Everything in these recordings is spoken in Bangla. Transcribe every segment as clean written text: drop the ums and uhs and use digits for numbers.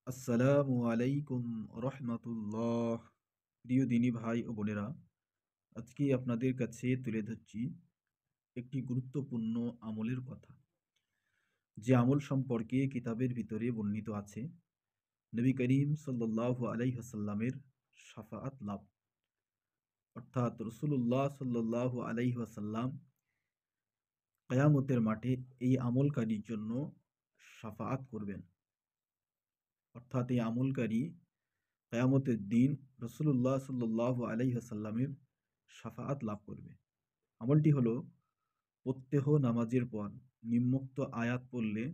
আসসালামু আলাইকুম রহমাতুল্লাহ। প্রিয় দিনী ভাই ও বোনেরা, আজকে আপনাদের কাছে তুলে ধরছি একটি গুরুত্বপূর্ণ আমলের কথা, যে আমল সম্পর্কে কিতাবের ভিতরে বর্ণিত আছে নবী করিম সাল্লাল্লাহু আলাইহি ওয়াসাল্লামের শাফাআত লাভ, অর্থাৎ রাসূলুল্লাহ সাল্লাল্লাহু আলাইহি ওয়াসাল্লাম কিয়ামতের মাঠে এই আমলকারীর জন্য শাফাআত করবেন। অর্থাৎ এই আমলকারী কিয়ামতের দিন রাসূলুল্লাহ সাল্লাল্লাহু আলাইহি ওয়াসাল্লামের শাফাআত লাভ করবে। আমলটি হলো, প্রত্যহ নামাজের পর নিম্নোক্ত আয়াত পড়লে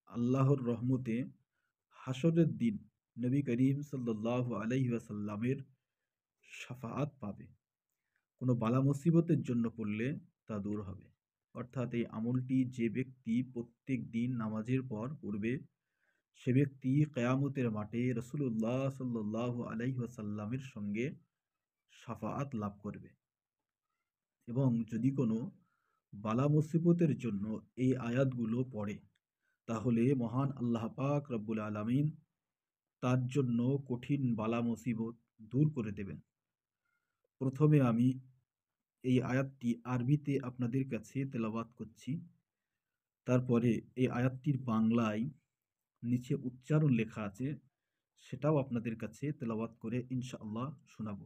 আল্লাহর রহমতে হাসরের দিন নবী করিম সাল্লাল্লাহু আলাইহি ওয়াসাল্লামের শাফাআত পাবে। কোনো বালা মুসিবতের জন্য পড়লে তা দূর হবে। অর্থাৎ এই আমলটি যে ব্যক্তি প্রত্যেক দিন নামাজের পর পড়বে, সে ব্যক্তি কিয়ামতের মাঠে রাসূলুল্লাহ সাল্লাল্লাহু আলাইহি ওয়াসাল্লামের সঙ্গে শাফাআত লাভ করবে। এবং যদি কোনো বালা মুসিবতের জন্য এই আয়াতগুলো পড়ে, তাহলে মহান আল্লাহ পাক রব্বুল আলামিন তার জন্য কঠিন বালা মুসিবত দূর করে দেবেন। প্রথমে আমি এই আয়াতটি আরবিতে আপনাদের কাছে তেলাওয়াত করছি, তারপরে এই আয়াতটির বাংলায় নিচে উচ্চারণ লেখা আছে, সেটাও আপনাদের কাছে তেলাওয়াত করে ইনশাআল্লাহ শোনাবো।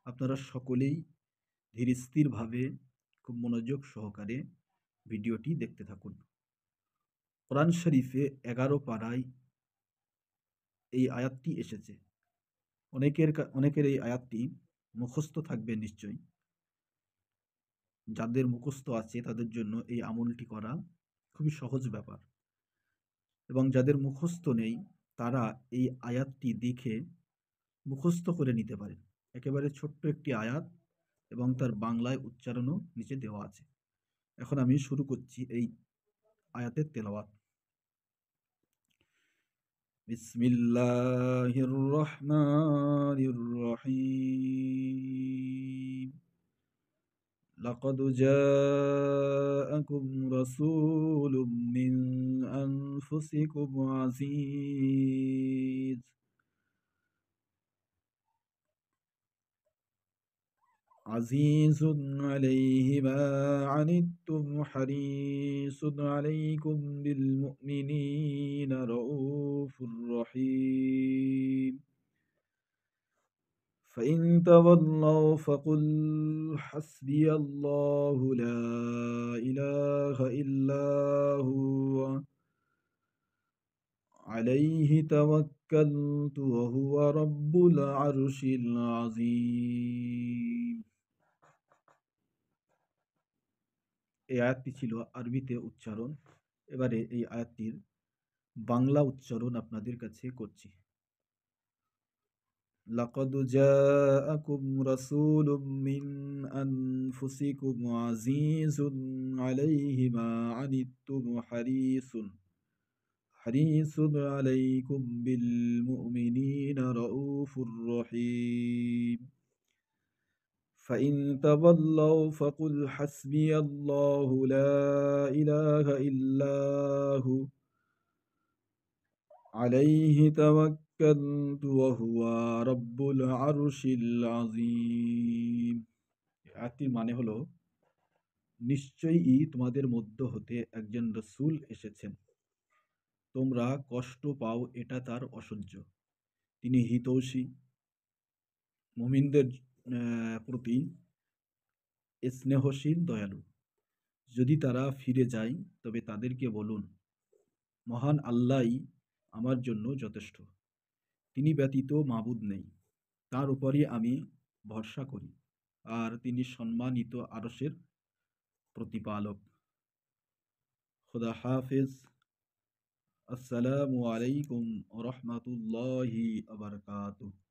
আপনারা সকলেই ধীর স্থিরভাবে খুব মনোযোগ সহকারে ভিডিওটি দেখতে থাকুন। কোরআন শরীফে 11 পারায় এই আয়াতটি এসেছে। অনেকের এই আয়াতটি মুখস্থ থাকবে নিশ্চয়ই। যাদের মুখস্থ আছে তাদের জন্য এই আমলটি করা খুবই সহজ ব্যাপার, এবং যাদের মুখস্থ নেই তারা এই আয়াতটি দেখে মুখস্থ করে নিতে পারেন। একেবারে ছোট্ট একটি আয়াত এবং তার বাংলায় উচ্চারণও নিচে দেওয়া আছে। এখন আমি শুরু করছি এই আয়াতের তেলাওয়াত। বিসমিল্লাহির রহমানির রহিম। লাকাদ জাআকুম রাসূলুম মিন আনফুসিকুম আজিজুন আলাইহি মা আনিত্তুম হারিসুন আলাইকুম বিল মুমিনিনা রাউফুর রহিম। فإن تولوا فقل حسبي الله لا إله إلا هو عليه توكلت وهو رب العرش العظيم। এই আয়াতটি ছিল আরবিতে উচ্চারণ। এবারে এই আয়াতটির বাংলা উচ্চারণ আপনাদের কাছে করছি। লাকাদ জাআকুম রাসূলুম মিন আনফুসিকুম আজিজুন আলাইহি মা আনিত্তুম হারিসুন আলাইকুম বিল মুমিনিনা রাউফুর রহিম। فإن تولوا فقل حسبي الله لا إله إلا هو عليه توكلت وهو رب العرش العظيم। আয়াতটির মানে হলো, নিশ্চয়ই তোমাদের মধ্য হতে একজন রসূল এসেছেন, তোমরা কষ্ট পাও এটা তার অসহ্য। তিনি হিতৈষী, মুমিনদের প্রতি স্নেহশীল, দয়ালু। যদি তারা ফিরে যায় তবে তাদেরকে বলুন, মহান আল্লাহই আমার জন্য যথেষ্ট। তিনি ব্যতীত মাবুদ নেই, তার উপরই আমি ভরসা করি, আর তিনি সম্মানিত আরশের প্রতিপালক। খুদা হাফেজ। আসসালামু আলাইকুম ওয়া রাহমাতুল্লাহি ওয়া বারাকাতুহু।